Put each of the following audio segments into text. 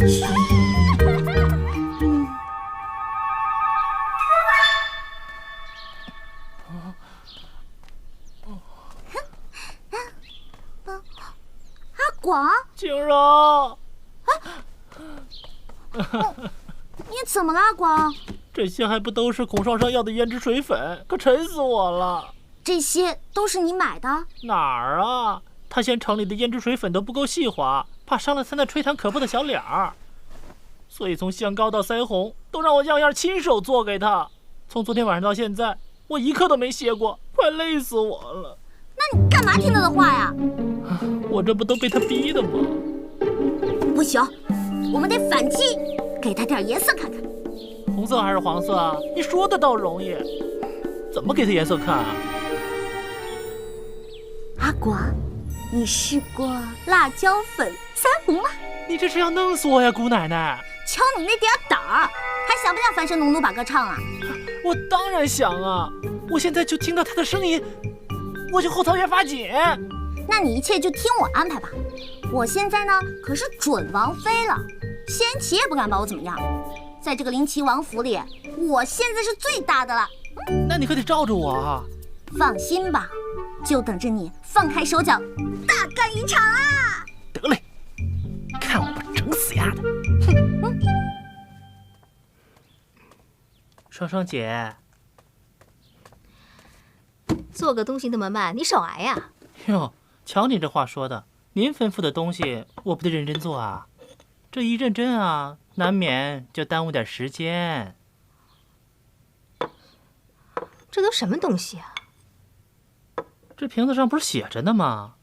阿广，景柔，你怎么了，阿广？这些还不都是孔少商要的胭脂水粉，可沉死我了。这些都是你买的？哪儿啊？他嫌城里的胭脂水粉都不够细滑，怕伤了他那吹弹可破的小脸儿，所以从香膏到腮红都让我样样亲手做给他。从昨天晚上到现在，我一刻都没歇过，快累死我了。那你干嘛听他的话呀？我这不都被他逼的吗？不行，我们得反击，给他点颜色看看。红色还是黄色啊？你说的倒容易，怎么给他颜色看啊？阿广，你试过辣椒粉、腮红吗？你这是要弄死我呀，姑奶奶！瞧你那点胆儿，还想不想翻身农奴把歌唱啊？我当然想啊！我现在就听到他的声音，我就后槽越发紧。那你一切就听我安排吧。我现在呢可是准王妃了，仙齐也不敢把我怎么样。在这个灵齐王府里，我现在是最大的了。那你可得罩着我啊！放心吧，就等着你放开手脚，大干一场啊！得嘞，看我不整死丫的！双双姐，做个东西那么慢，你少挨呀！哟，瞧你这话说的，您吩咐的东西我不得认真做啊？这一认真啊，难免就耽误点时间。这都什么东西啊？这瓶子上不是写着呢吗？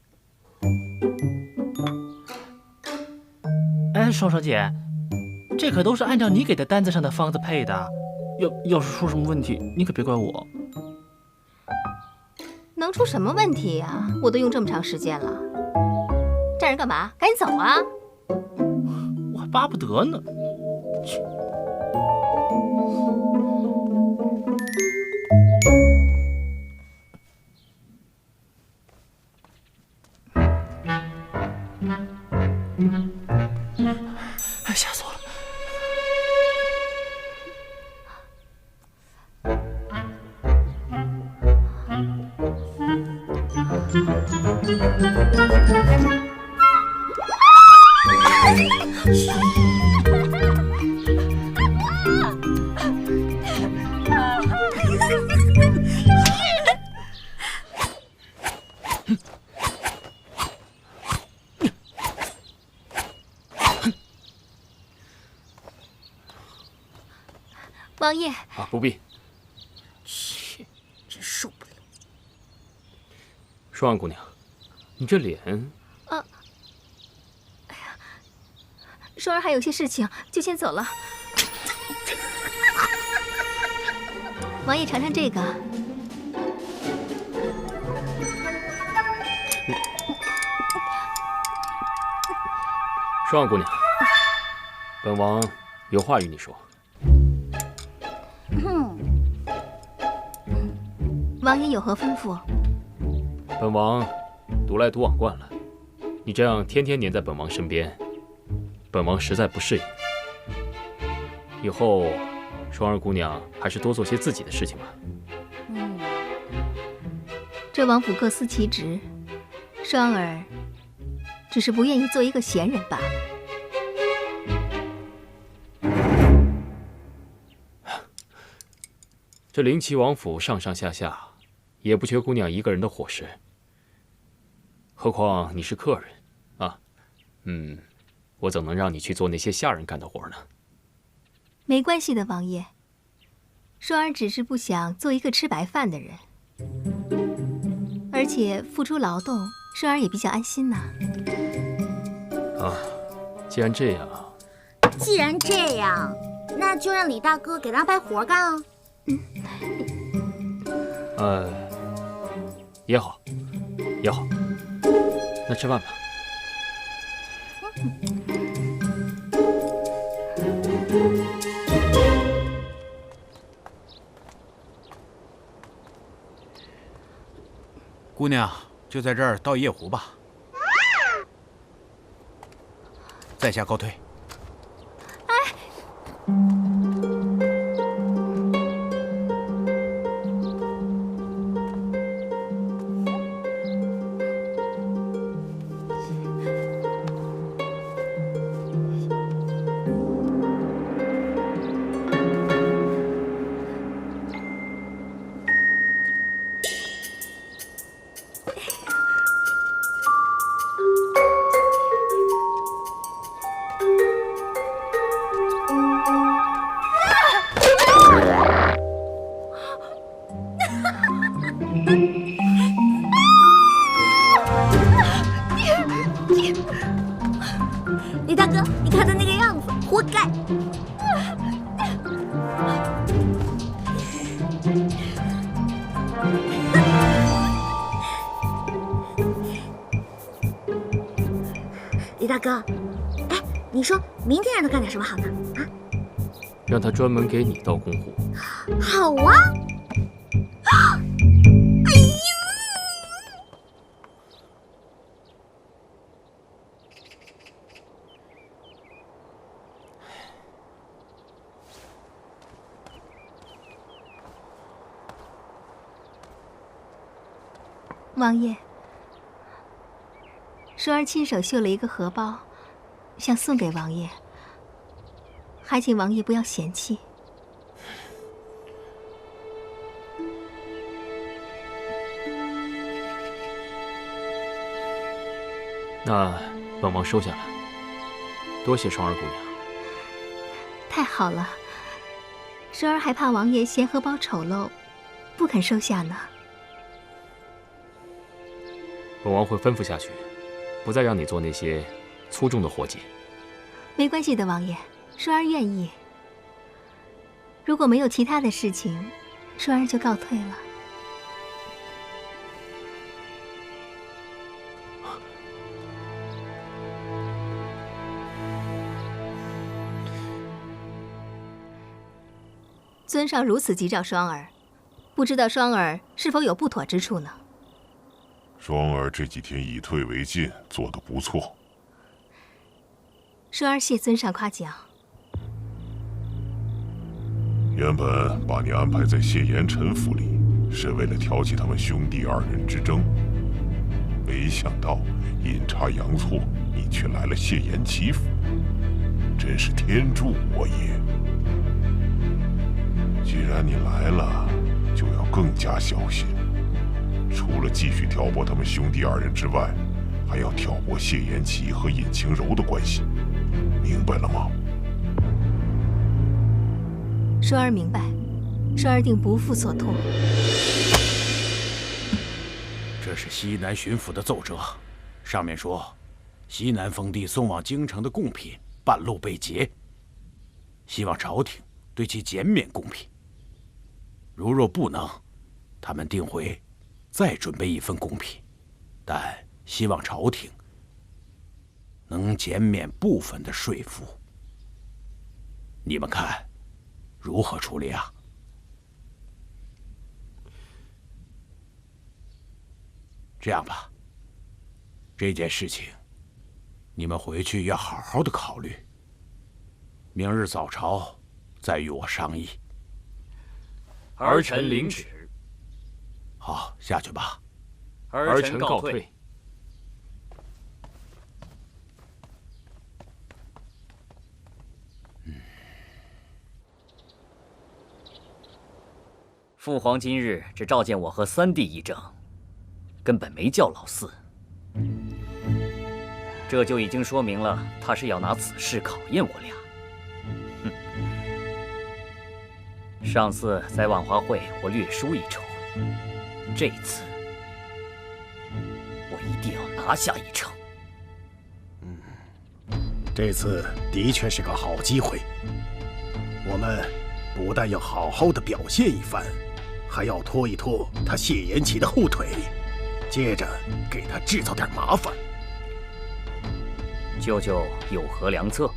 哎，双双姐，这可都是按照你给的单子上的方子配的，要是出什么问题，你可别怪我。能出什么问题呀？我都用这么长时间了，站着干嘛？赶紧走啊！我还巴不得呢。去。吓死我了！王爷啊，不必。切，真受不了。双安姑娘，你这脸……哎呀，双儿还有些事情，就先走了。王爷尝尝这个。双安姑娘，本王有话与你说。王爷有何吩咐？本王独来独往惯了，你这样天天黏在本王身边，本王实在不适应。以后，双儿姑娘还是多做些自己的事情吧。这王府各司其职，双儿只是不愿意做一个闲人罢了。这灵齐王府上上下下，也不缺姑娘一个人的伙食。何况你是客人，啊，我怎能让你去做那些下人干的活呢？没关系的，王爷。双儿只是不想做一个吃白饭的人，而且付出劳动，双儿也比较安心呐。啊，既然这样，那就让李大哥给他安排活干啊。也好，也好。那吃饭吧。姑娘，就在这儿倒夜壶吧。在下告退。李大哥，你看他那个样子，活该！李大哥，哎，你说明天让他干点什么好呢？啊？让他专门给你倒公户。好啊！王爷，舒儿亲手绣了一个荷包，想送给王爷，还请王爷不要嫌弃。那本王收下了，多谢双儿姑娘。太好了，舒儿还怕王爷嫌荷包丑陋，不肯收下呢。本王会吩咐下去，不再让你做那些粗重的活计。没关系的，王爷，舒儿愿意。如果没有其他的事情，舒儿就告退了。尊上如此急召双儿，不知道双儿是否有不妥之处呢？双儿这几天以退为进，做得不错。舒儿谢尊上夸奖。原本把你安排在谢延辰府里，是为了挑起他们兄弟二人之争，没想到阴差阳错，你却来了谢延齐府，真是天助我也。既然你来了，就要更加小心。除了继续挑拨他们兄弟二人之外，还要挑拨谢延齐和尹晴柔的关系，明白了吗？舒儿明白，舒儿定不负所托。这是西南巡抚的奏折，上面说，西南封地送往京城的贡品半路被劫，希望朝廷对其减免贡品。如若不能，他们定会再准备一份贡品，但希望朝廷能减免部分的税赋。你们看如何处理啊？这样吧，这件事情你们回去要好好的考虑，明日早朝再与我商议。儿臣领旨。好，下去吧。儿臣告退。父皇今日只召见我和三弟议政，根本没叫老四，这就已经说明了他是要拿此事考验我俩。上次在万华会我略输一筹，这次我一定要拿下一城。这次的确是个好机会，我们不但要好好的表现一番，还要拖一拖他谢延齐的后腿，接着给他制造点麻烦。舅舅有何良策？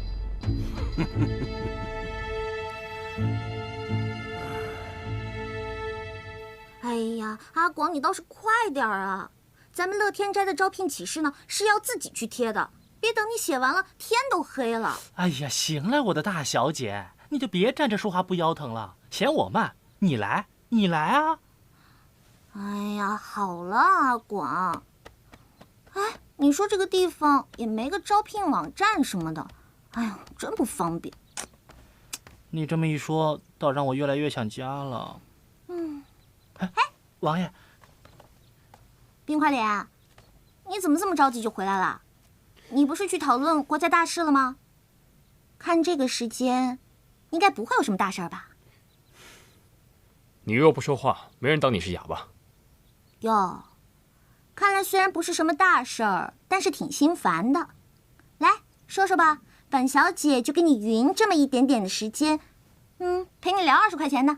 哎呀，阿广，你倒是快点啊！咱们乐天斋的招聘启事呢，是要自己去贴的，别等你写完了，天都黑了。哎呀，行了，我的大小姐，你就别站着说话不腰疼了，嫌我慢，你来啊！哎呀，好了，阿广。哎，你说这个地方也没个招聘网站什么的，哎呀，真不方便。你这么一说，倒让我越来越想家了。哎，王爷，冰块脸，你怎么这么着急就回来了？你不是去讨论国家大事了吗？看这个时间，应该不会有什么大事吧？你若不说话，没人当你是哑巴。哟，看来虽然不是什么大事儿，但是挺心烦的。来说说吧，本小姐就给你匀这么一点点的时间，陪你聊20块钱的，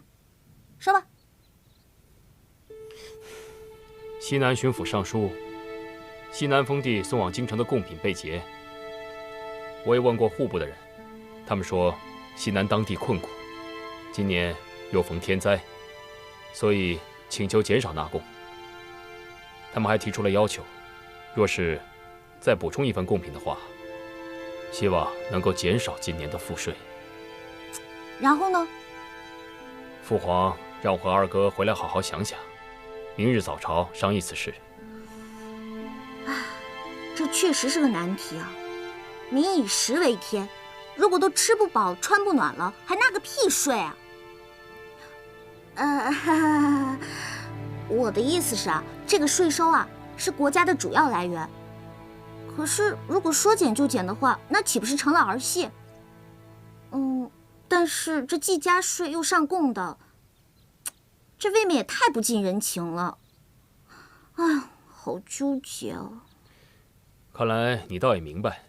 说吧。西南巡抚上书，西南封地送往京城的贡品被劫。我也问过户部的人，他们说西南当地困苦，今年又逢天灾，所以请求减少纳贡。他们还提出了要求，若是再补充一份贡品的话，希望能够减少今年的赋税。然后呢？父皇让我和二哥回来好好想想，明日早朝商议此事。这确实是个难题啊！民以食为天，如果都吃不饱穿不暖了，还纳个屁税啊！我的意思是啊，这个税收啊是国家的主要来源。可是如果说减就减的话，那岂不是成了儿戏？但是这既加税又上贡的，这未免也太不近人情了。哎呀，好纠结啊！看来你倒也明白，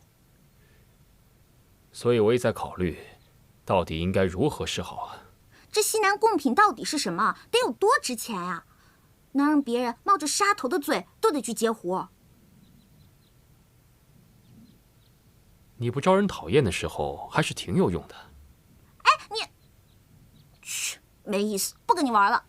所以我也在考虑，到底应该如何是好啊？这西南贡品到底是什么？得有多值钱呀？能让别人冒着杀头的罪都得去截胡？你不招人讨厌的时候，还是挺有用的。哎，你，去，没意思，不跟你玩了。